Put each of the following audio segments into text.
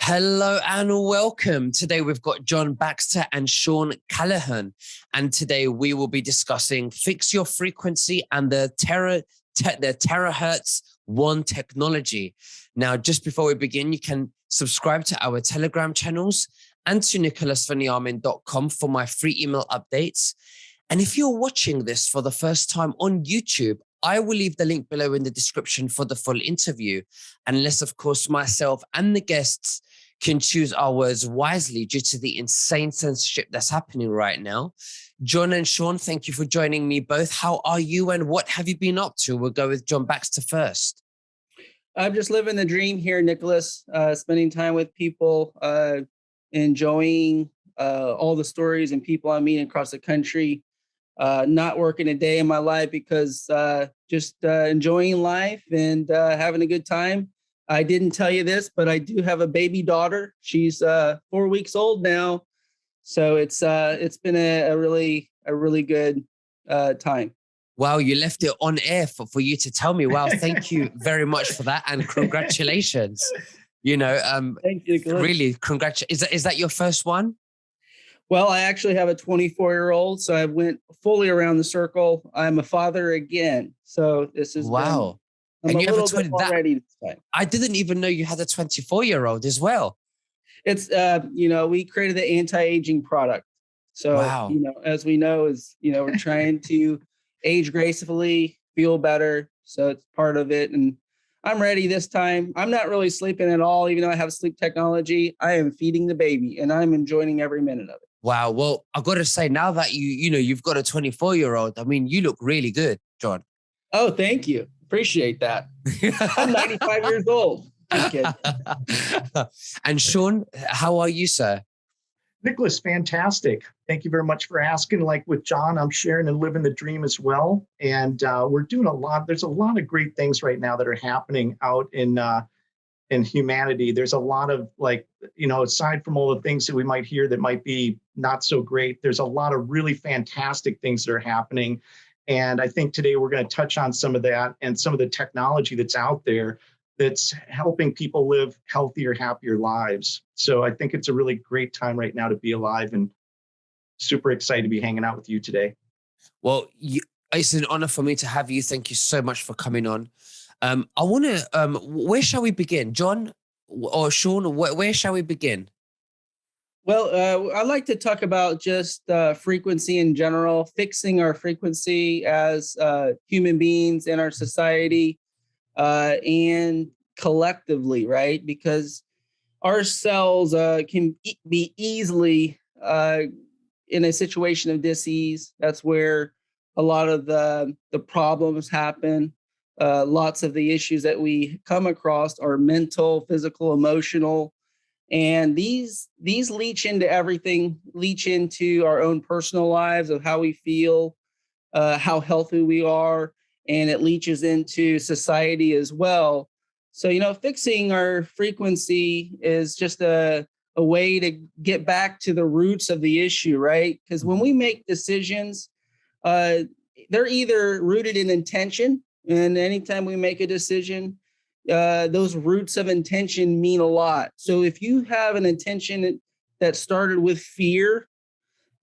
Hello and welcome. Today we've got John Baxter and Sean Callahan. And today we will be discussing Fix Your Frequency and the terahertz one technology. Now, just before we begin, you can subscribe to our Telegram channels and to nicholasveniamin.com for my free email updates. And if you're watching this for the first time on YouTube, I will leave the link below in the description for the full interview, unless, of course, myself and the guests can choose our words wisely due to the insane censorship that's happening right now. John and Sean, thank you for joining me both. How are you and what have you been up to? We'll go with John Baxter first. I'm just living the dream here, Nicholas, spending time with people, enjoying all the stories and people I meet across the country. Not working a day in my life because just enjoying life and having a good time. I didn't tell you this, but I do have a baby daughter. She's 4 weeks old now, so it's been a really good time. Wow, you left it on air for you to tell me. Wow, thank you very much for that, and congratulations. Thank you, Nicholas. Really, congratulations. Is that your first one? Well, I actually have a 24-year-old, so I went fully around the circle. I'm a father again, so this is wow. I'm a little bit more ready this time. I didn't even know you had a 24-year-old as well. It's we created the anti-aging product. So wow. As we know, we're trying to age gracefully, feel better. So it's part of it, and I'm ready this time. I'm not really sleeping at all, even though I have sleep technology. I am feeding the baby, and I'm enjoying every minute of it. Wow. Well, I've got to say, now that you've got a 24-year-old, I mean, you look really good, John. Oh, thank you. Appreciate that. I'm 95 years old. Just kidding. And Sean, how are you, sir? Nicholas, fantastic. Thank you very much for asking. Like with John, I'm sharing and living the dream as well. And we're doing a lot. There's a lot of great things right now that are happening out in humanity. There's a lot of aside from all the things that we might hear that might be not so great, there's a lot of really fantastic things that are happening. And I think today we're going to touch on some of that and some of the technology that's out there that's helping people live healthier, happier lives. So I think it's a really great time right now to be alive, and super excited to be hanging out with you today. Well, it's an honor for me to have you. Thank you so much for coming on. I want to, where shall we begin? John or Sean, where shall we begin? Well, I'd like to talk about just frequency in general, fixing our frequency as human beings in our society and collectively, right? Because our cells can be easily in a situation of dis-ease. That's where a lot of the problems happen. Lots of the issues that we come across are mental, physical, emotional. And these leach into everything, leach into our own personal lives of how we feel, how healthy we are, and it leaches into society as well. So, fixing our frequency is just a way to get back to the roots of the issue, right? Because when we make decisions, they're either rooted in intention, and anytime we make a decision, those roots of intention mean a lot. So if you have an intention that started with fear,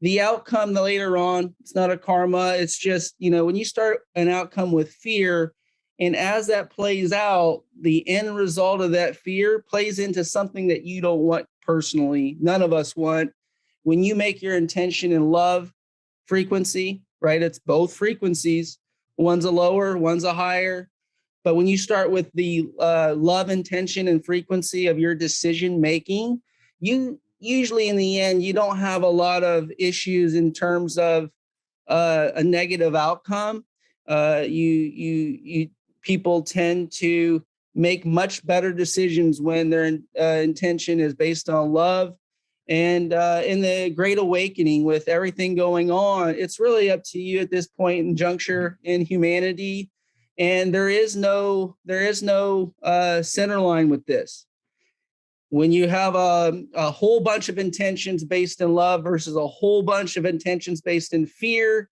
the outcome later on, it's not a karma. It's just, when you start an outcome with fear, and as that plays out, the end result of that fear plays into something that you don't want personally. None of us want. When you make your intention in love frequency, right? It's both frequencies. One's a lower, one's a higher. But when you start with the love intention and frequency of your decision making, you usually in the end, you don't have a lot of issues in terms of a negative outcome. People tend to make much better decisions when their intention is based on love. And in the Great Awakening, with everything going on, it's really up to you at this point in juncture in humanity. And there is no center line with this. When you have a whole bunch of intentions based in love versus a whole bunch of intentions based in fear,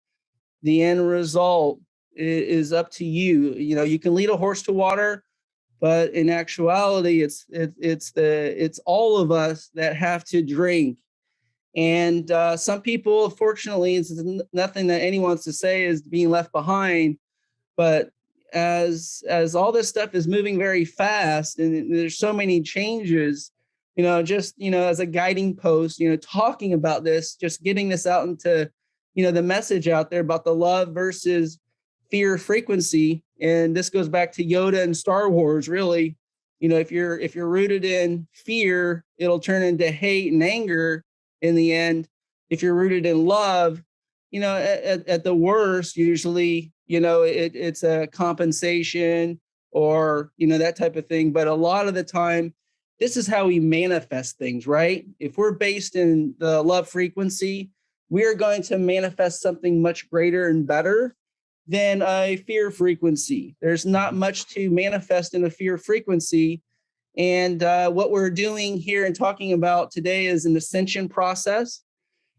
the end result is up to you. You can lead a horse to water, But in actuality, it's all of us that have to drink. And some people, fortunately, it's nothing that anyone wants to say is being left behind. But as all this stuff is moving very fast and there's so many changes, just as a guiding post, talking about this, just getting this out into the message out there about the love versus fear frequency. And this goes back to Yoda and Star Wars, really. If you're rooted in fear, it'll turn into hate and anger in the end. If you're rooted in love, at the worst, usually, it's a compensation or, that type of thing. But a lot of the time, this is how we manifest things, right? If we're based in the love frequency, we are going to manifest something much greater and better than a fear frequency. There's not much to manifest in a fear frequency. And what we're doing here and talking about today is an ascension process.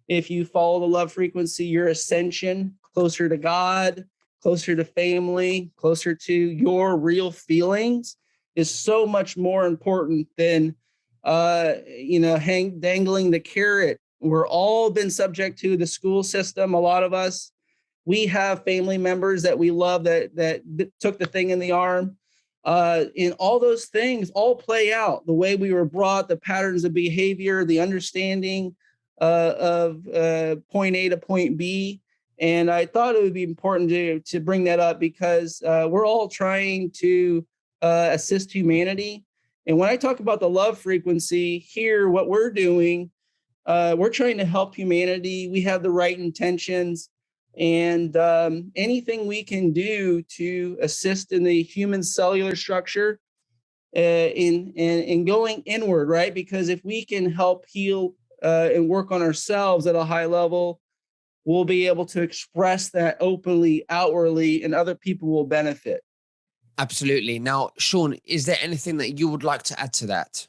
If you follow the love frequency, your ascension closer to God, closer to family, closer to your real feelings is so much more important than, dangling the carrot. We're all been subject to the school system. A lot of us, we have family members that we love that took the thing in the arm. And all those things all play out the way we were brought, the patterns of behavior, the understanding of point A to point B. And I thought it would be important to bring that up because we're all trying to assist humanity. And when I talk about the love frequency here, what we're doing, we're trying to help humanity. We have the right intentions, and anything we can do to assist in the human cellular structure in going inward, right? Because if we can help heal and work on ourselves at a high level, we'll be able to express that openly, outwardly, and other people will benefit. Absolutely. Now, Sean, is there anything that you would like to add to that?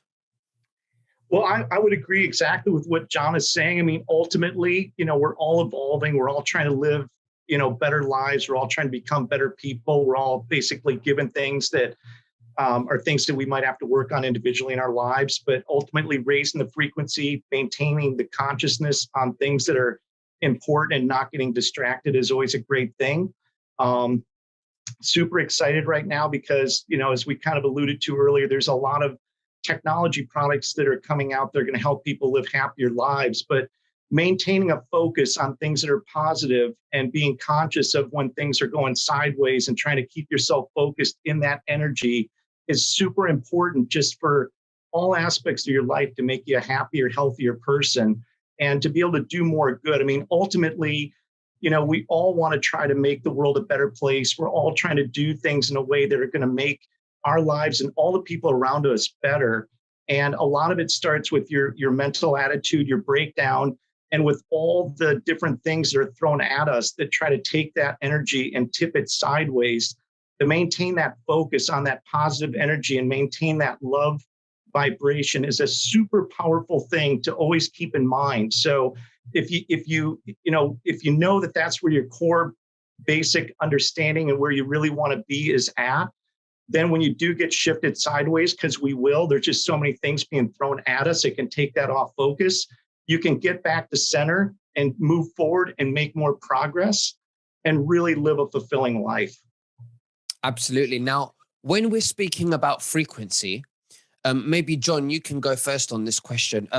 Well, I would agree exactly with what John is saying. I mean, ultimately, we're all evolving. We're all trying to live, better lives. We're all trying to become better people. We're all basically given things that are things that we might have to work on individually in our lives, but ultimately raising the frequency, maintaining the consciousness on things that are important and not getting distracted is always a great thing. Super excited right now because, as we kind of alluded to earlier, there's a lot of technology products that are coming out. They're going to help people live happier lives, but maintaining a focus on things that are positive and being conscious of when things are going sideways and trying to keep yourself focused in that energy is super important just for all aspects of your life to make you a happier, healthier person and to be able to do more good. I mean, ultimately, we all want to try to make the world a better place. We're all trying to do things in a way that are going to make our lives and all the people around us better. And a lot of it starts with your mental attitude, your breakdown, and with all the different things that are thrown at us that try to take that energy and tip it sideways. To maintain that focus on that positive energy and maintain that love vibration is a super powerful thing to always keep in mind. So if you know that that's where your core basic understanding and where you really want to be is at, then when you do get shifted sideways, because we will, there's just so many things being thrown at us, it can take that off focus. You can get back to center and move forward and make more progress and really live a fulfilling life. Absolutely. Now, when we're speaking about frequency, maybe John, you can go first on this question.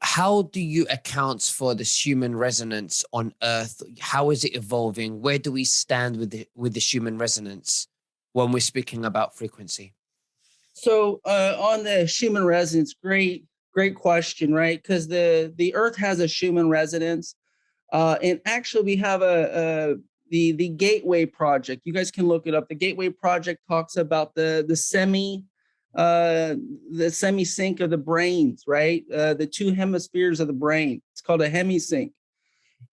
How do you account for this human resonance on Earth? How is it evolving? Where do we stand with the human resonance when we're speaking about frequency? So on the Schumann resonance, great question, right? Because the Earth has a Schumann resonance, and actually we have the Gateway Project. You guys can look it up. The Gateway Project talks about the semi sync of the brains, right? The two hemispheres of the brain. It's called a hemisync.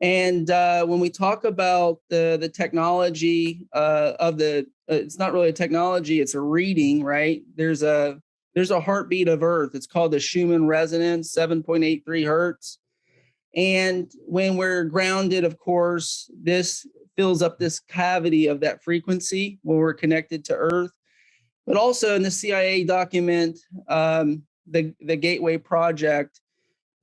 And when we talk about the technology it's not really a technology, it's a reading, right? There's a heartbeat of Earth. It's called the Schumann resonance, 7.83 hertz. And when we're grounded, of course, this fills up this cavity of that frequency when we're connected to Earth. but also in the CIA document, the Gateway Project.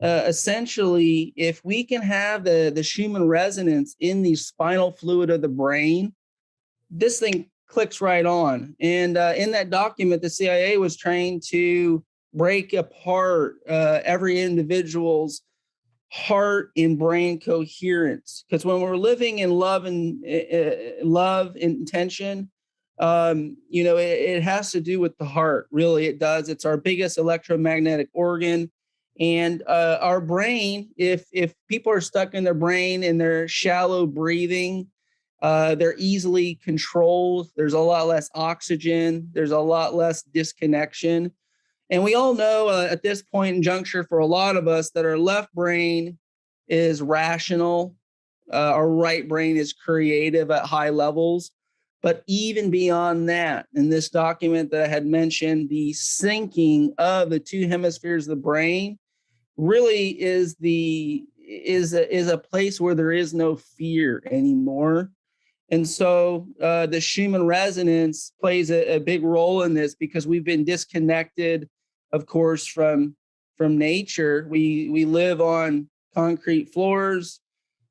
Essentially, if we can have the Schumann resonance in the spinal fluid of the brain, this thing clicks right on. And in that document, the CIA was trained to break apart every individual's heart and brain coherence. Because when we're living in love and intention, it has to do with the heart. Really, it does. It's our biggest electromagnetic organ. And our brain, if people are stuck in their brain and they're shallow breathing, they're easily controlled. There's a lot less oxygen. There's a lot less disconnection. And we all know at this point in juncture for a lot of us that our left brain is rational. Our right brain is creative at high levels. But even beyond that, in this document that I had mentioned, the syncing of the two hemispheres of the brain really is a place where there is no fear anymore. And so the Schumann resonance plays a big role in this because we've been disconnected, of course, from nature. We live on concrete floors.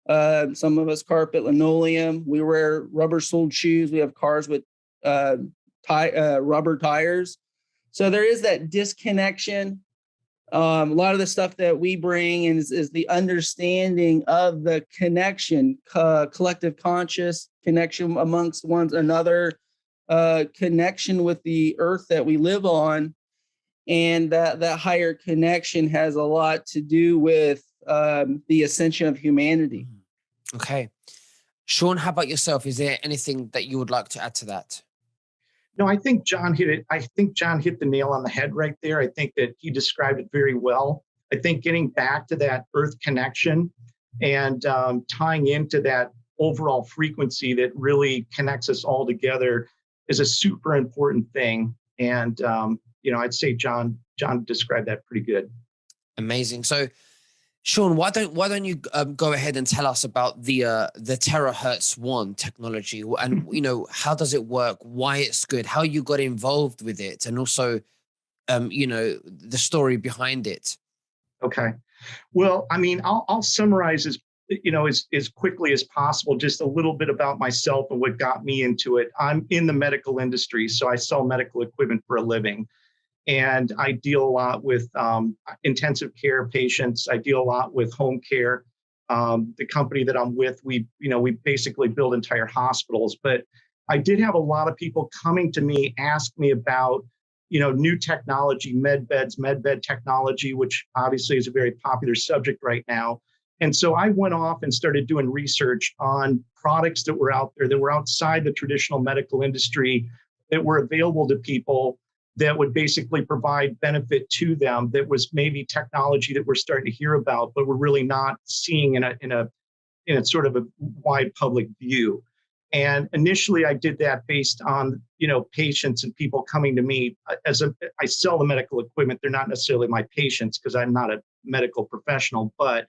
Some of us carpet linoleum. We wear rubber-soled shoes. We have cars with rubber tires. So there is that disconnection. A lot of the stuff that we bring is the understanding of the connection, collective conscious connection amongst one another, connection with the earth that we live on. And that higher connection has a lot to do with the ascension of humanity. Okay. Sean, how about yourself? Is there anything that you would like to add to that? No, I think John hit it. I think John hit the nail on the head right there. I think that he described it very well. I think getting back to that earth connection and tying into that overall frequency that really connects us all together is a super important thing. And, I'd say John described that pretty good. Amazing. So, Sean, why don't you go ahead and tell us about the terahertz one technology and how does it work, why it's good, how you got involved with it, and also the story behind it. Okay. Well, I mean, I'll summarize as quickly as possible, just a little bit about myself and what got me into it. I'm in the medical industry, so I sell medical equipment for a living. And I deal a lot with intensive care patients. I deal a lot with home care. The company that I'm with, we basically build entire hospitals. But I did have a lot of people coming to me, ask me about, new technology, med bed technology, which obviously is a very popular subject right now. And so I went off and started doing research on products that were out there that were outside the traditional medical industry that were available to people that would basically provide benefit to them, that was maybe technology that we're starting to hear about, but we're really not seeing in a sort of a wide public view. And initially I did that based on, patients and people coming to me. I sell the medical equipment. They're not necessarily my patients because I'm not a medical professional, but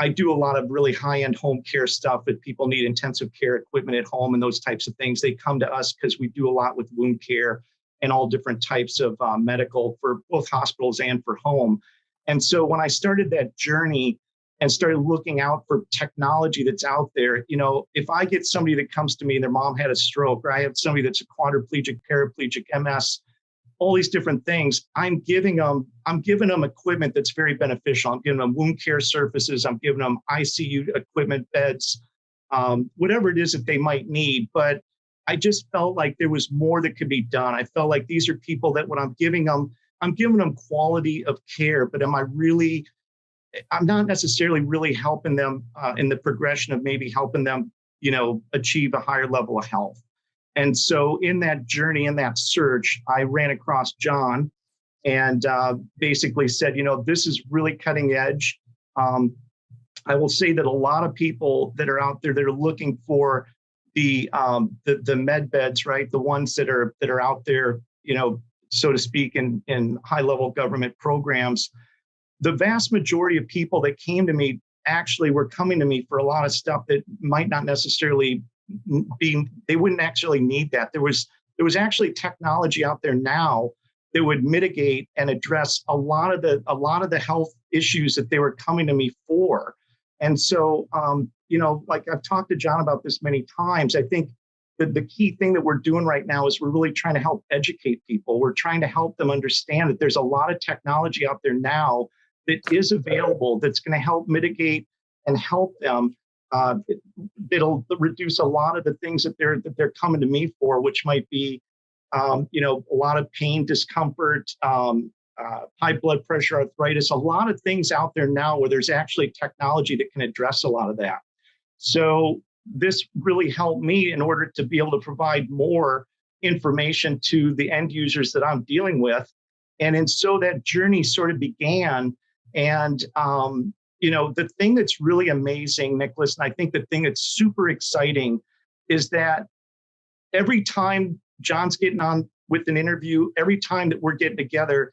I do a lot of really high-end home care stuff that people need intensive care equipment at home and those types of things. They come to us because we do a lot with wound care and all different types of medical for both hospitals and for home. And so when I started that journey and started looking out for technology that's out there, if I get somebody that comes to me and their mom had a stroke, or I have somebody that's a quadriplegic, paraplegic, MS, all these different things, I'm giving them equipment that's very beneficial. I'm giving them wound care surfaces. I'm giving them ICU equipment, beds, whatever it is that they might need. But I just felt like there was more that could be done. I felt like these are people that when I'm giving them quality of care, but I'm not necessarily really helping them in the progression of maybe helping them, achieve a higher level of health. And so in that journey, in that search, I ran across John and basically said, this is really cutting edge. I will say that a lot of people that are out there that are looking for the med beds, right? The ones that are out there, so to speak, in high level government programs. The vast majority of people that came to me actually were coming to me for a lot of stuff that might not necessarily they wouldn't actually need that. There was there was actually technology out there now that would mitigate and address a lot of the health issues that they were coming to me for. And so, like I've talked to John about this many times, I think that the key thing that we're doing right now is we're really trying to help educate people. We're trying to help them understand that there's a lot of technology out there now that is available that's going to help mitigate and help them. It'll reduce a lot of the things that they're coming to me for, which might be, a lot of pain, discomfort, high blood pressure, arthritis, a lot of things out there now where there's actually technology that can address a lot of that. So this really helped me in order to be able to provide more information to the end users that I'm dealing with. And so that journey sort of began. And, the thing that's really amazing, Nicholas, and I think the thing that's super exciting is that every time John's getting on with an interview, every time that we're getting together,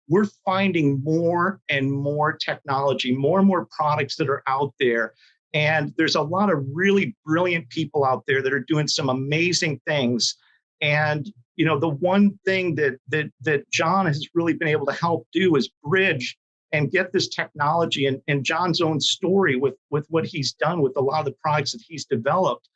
we're finding more and more technology, more and more products that are out there. And there's a lot of really brilliant people out there that are doing some amazing things. And, the one thing that John has really been able to help do is bridge and get this technology and John's own story with what he's done with a lot of the products that he's developed,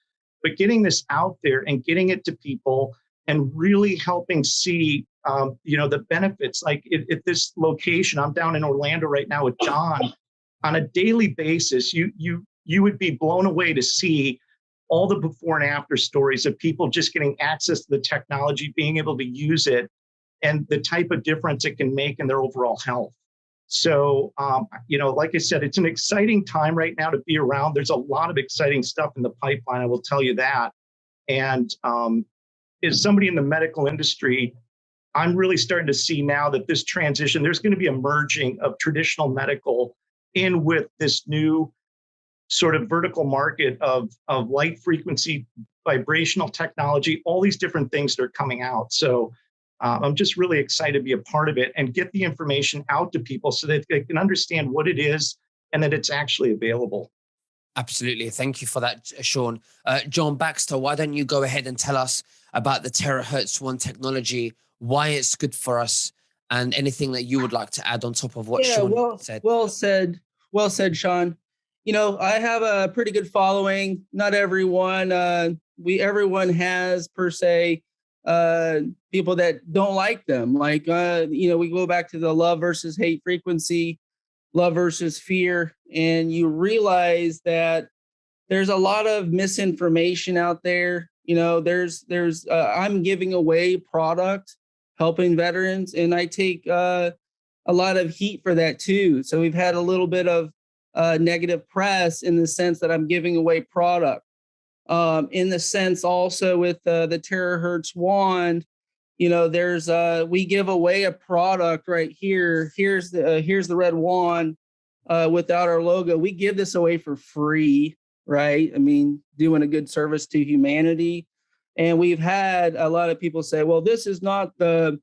but getting this out there and getting it to people and really helping see, the benefits. Like at this location, I'm down in Orlando right now with John. On a daily basis, you would be blown away to see all the before and after stories of people just getting access to the technology, being able to use it, and the type of difference it can make in their overall health. So, like I said, it's an exciting time right now to be around. There's a lot of exciting stuff in the pipeline, I will tell you that. And as somebody in the medical industry, I'm really starting to see now that this transition, there's going to be a merging of traditional medical in with this new sort of vertical market of light frequency, vibrational technology, all these different things that are coming out. So I'm just really excited to be a part of it and get the information out to people so that they can understand what it is and that it's actually available. Absolutely. Thank you for that, Sean. John Baxter, why don't you go ahead and tell us about the terahertz one technology, why it's good for us, and anything that you would like to add on top of what Sean said. Well said, Sean. I have a pretty good following. Not everyone, everyone has per se people that don't like them. Like, we go back to the love versus hate frequency, love versus fear. And you realize that there's a lot of misinformation out there. I'm giving away product, helping veterans, and I take a lot of heat for that too. So we've had a little bit of negative press in the sense that I'm giving away product. In the sense also with the terahertz wand, we give away a product right here. Here's the red wand without our logo. We give this away for free, right? I mean, doing a good service to humanity. And we've had a lot of people say, well, this is not the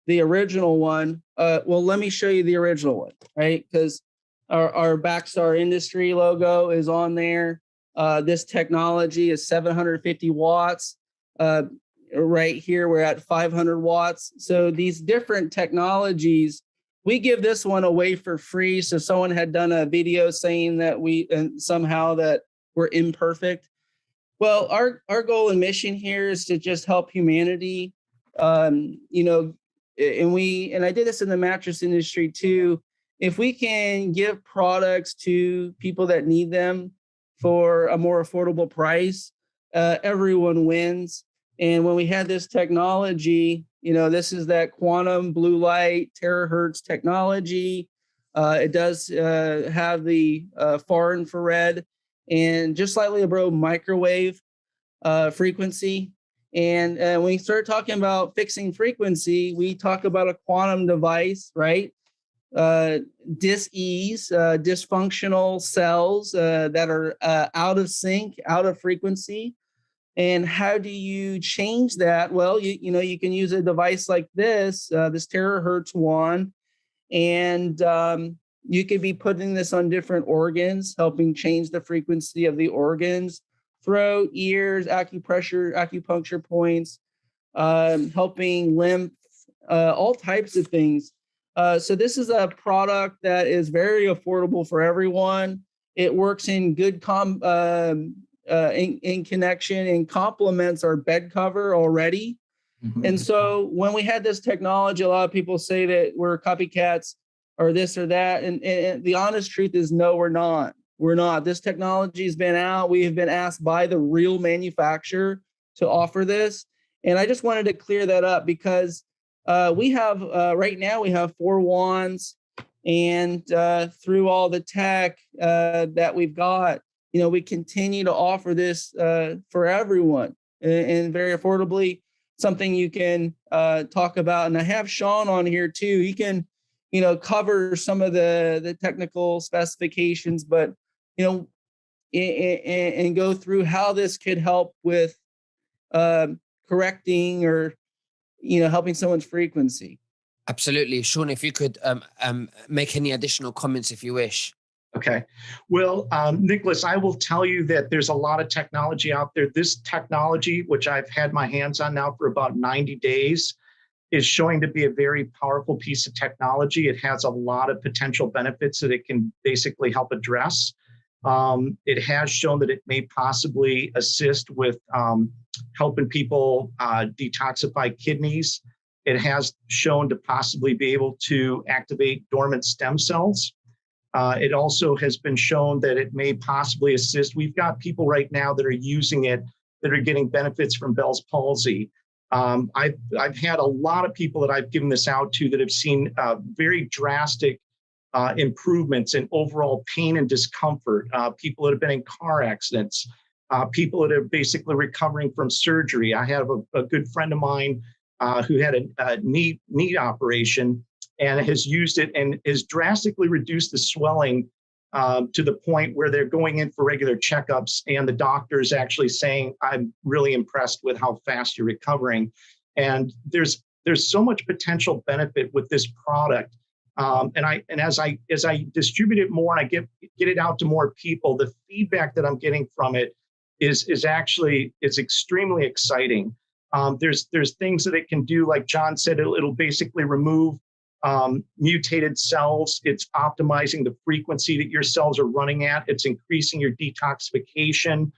original one. Well, let me show you the original one, right? Because our Baxter Industry logo is on there. This technology is 750 watts. Right here, we're at 500 watts. So these different technologies, we give this one away for free. So someone had done a video saying that somehow that we're imperfect. Well, our goal and mission here is to just help humanity. And I did this in the mattress industry too. If we can give products to people that need them for a more affordable price, everyone wins. And when we had this technology, this is that quantum blue light terahertz technology. It does have the far infrared and just slightly above microwave frequency. And when we start talking about fixing frequency, we talk about a quantum device, right? Dis-ease, dysfunctional cells that are out of sync, out of frequency. And how do you change that? Well, you can use a device like this terahertz wand, and you could be putting this on different organs, helping change the frequency of the organs, throat, ears, acupuncture points. helping lymph, all types of things. So this is a product that is very affordable for everyone. It works in good in connection and complements our bed cover already. Mm-hmm. And so when we had this technology, a lot of people say that we're copycats or this or that. And the honest truth is, no, we're not. We're not. This technology has been out. We have been asked by the real manufacturer to offer this. And I just wanted to clear that up because we have right now we have 4 wands, and through all the tech that we've got, we continue to offer this for everyone and very affordably. Something you can talk about, and I have Sean on here too. He can, cover some of the technical specifications, but and go through how this could help with correcting or helping someone's frequency. Absolutely. Sean, if you could make any additional comments if you wish. Okay. Well, Nicholas, I will tell you that there's a lot of technology out there. This technology, which I've had my hands on now for about 90 days, is showing to be a very powerful piece of technology. It has a lot of potential benefits that it can basically help address. It has shown that it may possibly assist with helping people detoxify kidneys. It has shown to possibly be able to activate dormant stem cells. It also has been shown that it may possibly assist. We've got people right now that are using it that are getting benefits from Bell's palsy. I've had a lot of people that I've given this out to that have seen very drastic improvements in overall pain and discomfort. People that have been in car accidents, people that are basically recovering from surgery. I have a good friend of mine who had a knee operation and has used it and has drastically reduced the swelling to the point where they're going in for regular checkups, and the doctor's actually saying, "I'm really impressed with how fast you're recovering." And there's so much potential benefit with this product. And as I distribute it more and I get it out to more people, the feedback that I'm getting from it is extremely exciting. There's things that it can do, like John said, it'll basically remove mutated cells. It's optimizing the frequency that your cells are running at. It's increasing your detoxification.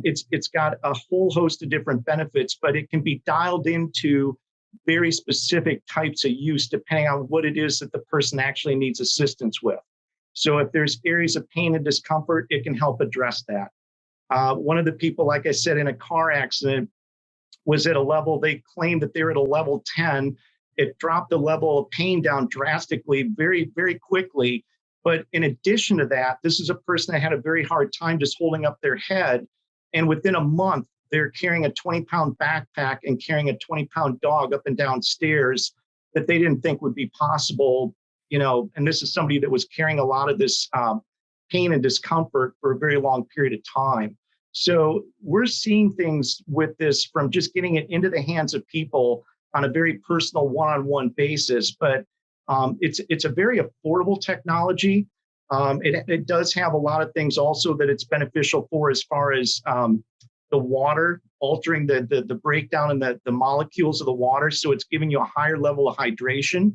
It's got a whole host of different benefits, but it can be dialed into very specific types of use depending on what it is that the person actually needs assistance with. So if there's areas of pain and discomfort, it can help address that. One of the people, like I said, in a car accident was at a level, they claimed that they were at a level 10. It dropped the level of pain down drastically, very, very quickly. But in addition to that, this is a person that had a very hard time just holding up their head. And within a month, they're carrying a 20-pound backpack and carrying a 20-pound dog up and down stairs that they didn't think would be possible. And this is somebody that was carrying a lot of this pain and discomfort for a very long period of time. So we're seeing things with this from just getting it into the hands of people on a very personal one-on-one basis, but it's a very affordable technology. It does have a lot of things also that it's beneficial for, as far as the water, altering the breakdown in the molecules of the water. So it's giving you a higher level of hydration.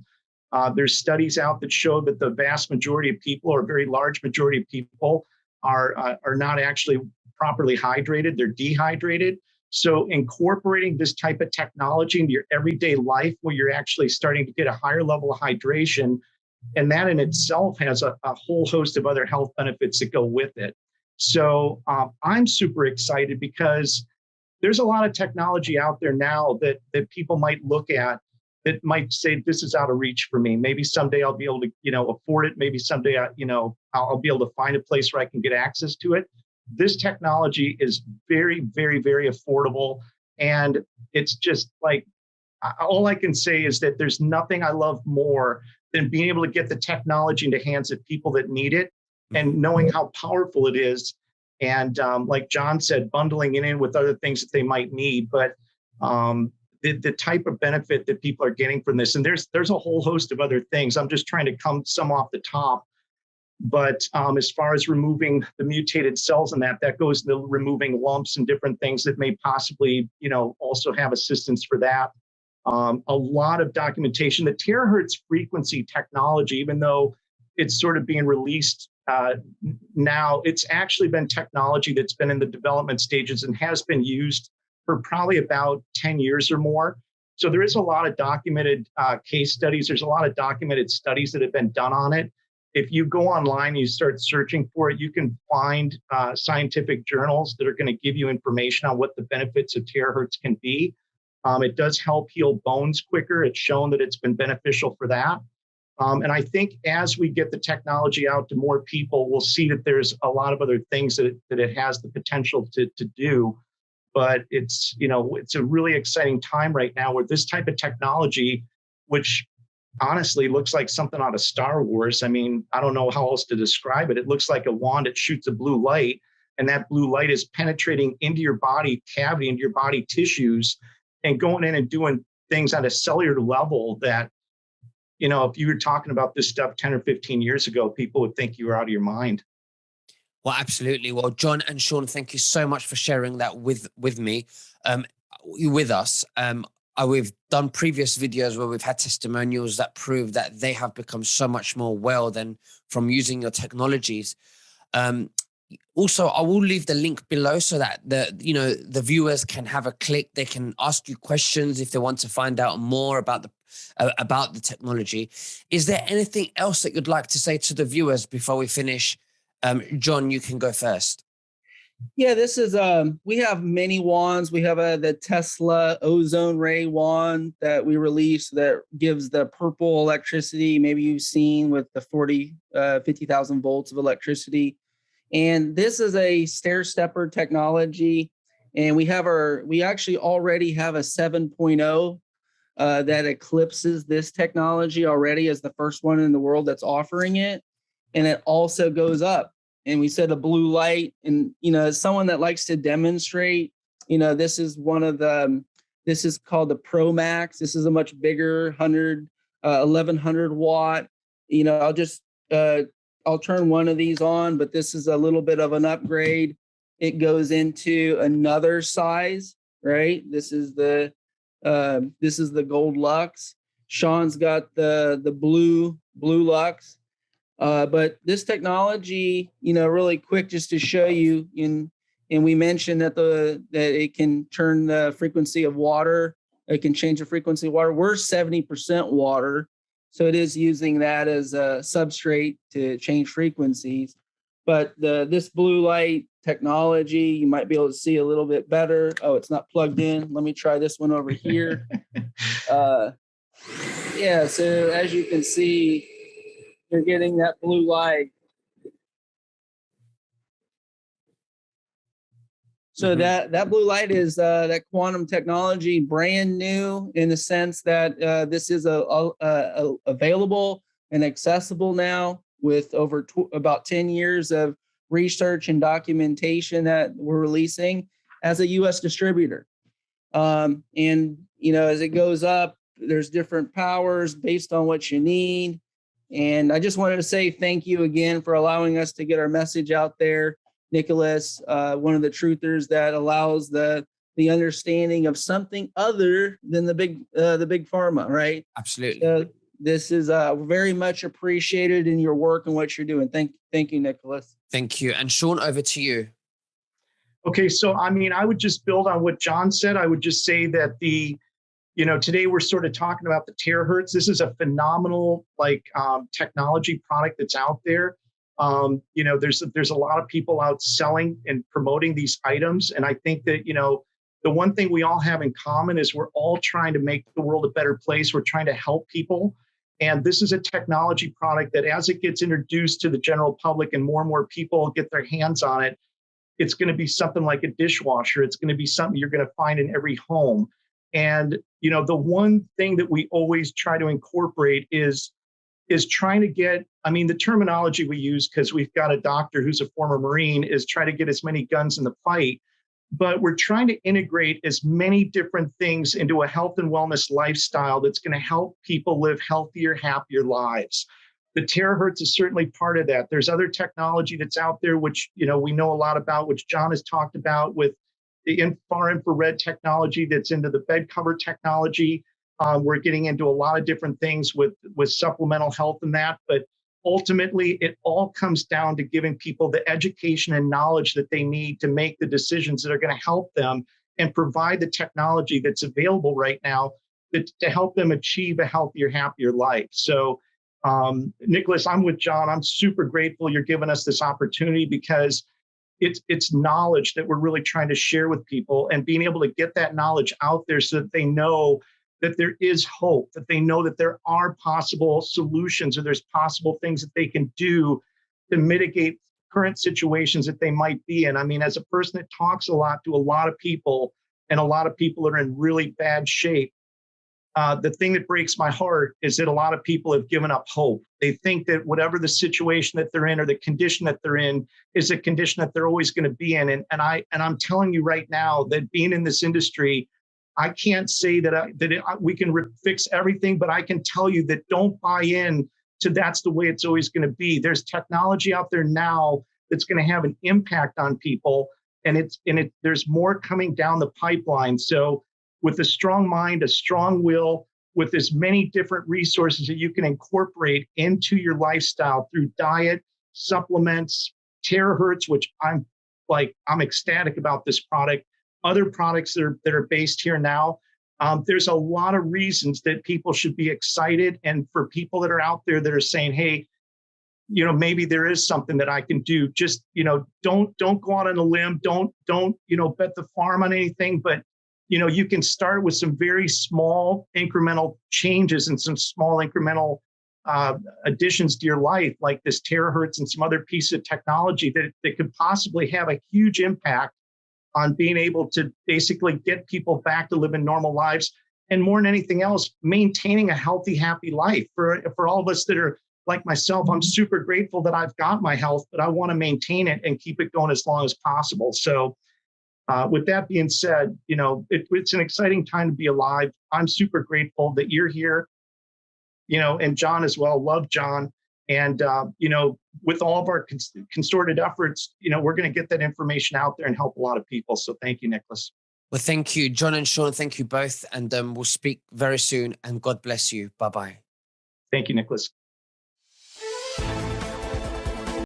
There's studies out that show that the vast majority of people, or a very large majority of people, are not actually properly hydrated. They're dehydrated. So incorporating this type of technology into your everyday life, where you're actually starting to get a higher level of hydration, and that in itself has a whole host of other health benefits that go with it. So I'm super excited because there's a lot of technology out there now that people might look at that might say, this is out of reach for me. Maybe someday I'll be able to, afford it. Maybe someday, I'll be able to find a place where I can get access to it. This technology is very, very, very affordable. And it's just like, all I can say is that there's nothing I love more than being able to get the technology into hands of people that need it, and knowing how powerful it is. And like John said, bundling it in with other things that they might need. But the type of benefit that people are getting from this, and there's a whole host of other things. I'm just trying to come some off the top. But as far as removing the mutated cells and that goes to removing lumps and different things that may possibly, also have assistance for that. A lot of documentation. The terahertz frequency technology, even though it's sort of being released now, it's actually been technology that's been in the development stages and has been used for probably about 10 years or more. So there is a lot of documented case studies. There's a lot of documented studies that have been done on it. If you go online and you start searching for it, you can find scientific journals that are going to give you information on what the benefits of terahertz can be. It does help heal bones quicker. It's shown that it's been beneficial for that. And I think as we get the technology out to more people, we'll see that there's a lot of other things that it has the potential to do. But it's a really exciting time right now where this type of technology, which honestly looks like something out of Star Wars. I mean, I don't know how else to describe it. It looks like a wand that shoots a blue light, and that blue light is penetrating into your body cavity, into your body tissues, and going in and doing things on a cellular level that, if you were talking about this stuff 10 or 15 years ago, people would think you were out of your mind. Well, absolutely. Well, John and Sean, thank you so much for sharing that with me, with us. We've done previous videos where we've had testimonials that prove that they have become so much more well than from using your technologies. Also, I will leave the link below so that the viewers can have a click. They can ask you questions if they want to find out more about the technology. Is there anything else that you'd like to say to the viewers before we finish? John, you can go first. Yeah, this is we have many wands. We have the Tesla ozone ray wand that we released that gives the purple electricity. Maybe you've seen with the 50,000 volts of electricity. And this is a stair stepper technology. And we actually already have a 7.0 that eclipses this technology already as the first one in the world that's offering it. And it also goes up. And we said a blue light, and as someone that likes to demonstrate, this is this is called the Pro Max. This is a much bigger 1100 watt. I'll turn one of these on, but this is a little bit of an upgrade. It goes into another size, right? This is the Gold Lux. Sean's got the blue Lux. But this technology, really quick, just to show you, and we mentioned that it can turn the frequency of water. It can change the frequency of water. We're 70% water, so it is using that as a substrate to change frequencies. But this blue light technology, you might be able to see a little bit better. Oh, it's not plugged in. Let me try this one over here. Yeah, so as you can see, you're getting that blue light. So that blue light is that quantum technology, brand new in the sense that this is available and accessible now with over about 10 years of research and documentation that we're releasing as a U.S. distributor. And as it goes up, there's different powers based on what you need. And I just wanted to say thank you again for allowing us to get our message out there. Nicholas, one of the truthers that allows the understanding of something other than the big pharma, right? Absolutely. So this is very much appreciated in your work and what you're doing. Thank you, Nicholas. Thank you. And Sean, over to you. Okay, so I would just build on what John said. I would just say that today we're sort of talking about the terahertz. This is a phenomenal technology product that's out there. There's a lot of people out selling and promoting these items. And I think that, the one thing we all have in common is we're all trying to make the world a better place. We're trying to help people. And this is a technology product that as it gets introduced to the general public and more people get their hands on it, it's going to be something like a dishwasher. It's going to be something you're going to find in every home. And, the one thing that we always try to incorporate is trying to get, the terminology we use, because we've got a doctor who's a former Marine, is try to get as many guns in the fight. But we're trying to integrate as many different things into a health and wellness lifestyle that's going to help people live healthier, happier lives. The terahertz is certainly part of that. There's other technology that's out there, which, we know a lot about, which John has talked about with the far infrared technology that's into the bed cover technology. We're getting into a lot of different things with supplemental health and that, but ultimately it all comes down to giving people the education and knowledge that they need to make the decisions that are going to help them and provide the technology that's available right now to help them achieve a healthier, happier life. So, Nicholas, I'm with John. I'm super grateful you're giving us this opportunity, because it's knowledge that we're really trying to share with people, and being able to get that knowledge out there so that they know that there is hope, that they know that there are possible solutions, or there's possible things that they can do to mitigate current situations that they might be in. I mean, as a person that talks a lot to a lot of people, and a lot of people are in really bad shape, the thing that breaks my heart is that a lot of people have given up hope. They think that whatever the situation that they're in, or the condition that they're in, is a condition that they're always going to be in. And I'm telling you right now that being in this industry, I can't say that we can fix everything, but I can tell you that don't buy in to that's the way it's always going to be. There's technology out there now that's going to have an impact on people, and there's more coming down the pipeline. So with a strong mind, a strong will, with as many different resources that you can incorporate into your lifestyle through diet, supplements, terahertz, which I'm ecstatic about this product, other products that are based here now. There's a lot of reasons that people should be excited. And for people that are out there that are saying, hey, maybe there is something that I can do. Just, don't go out on a limb. Don't, bet the farm on anything, but you can start with some very small incremental changes and some small incremental additions to your life, like this terahertz and some other piece of technology that could possibly have a huge impact on being able to basically get people back to living normal lives. And more than anything else, maintaining a healthy, happy life. For all of us that are like myself, I'm super grateful that I've got my health, but I want to maintain it and keep it going as long as possible. So with that being said, it's an exciting time to be alive. I'm super grateful that you're here, and John as well. Love John. And, with all of our concerted efforts, we're going to get that information out there and help a lot of people. So thank you, Nicholas. Well, thank you, John and Sean. Thank you both. And we'll speak very soon, and God bless you. Bye-bye. Thank you, Nicholas.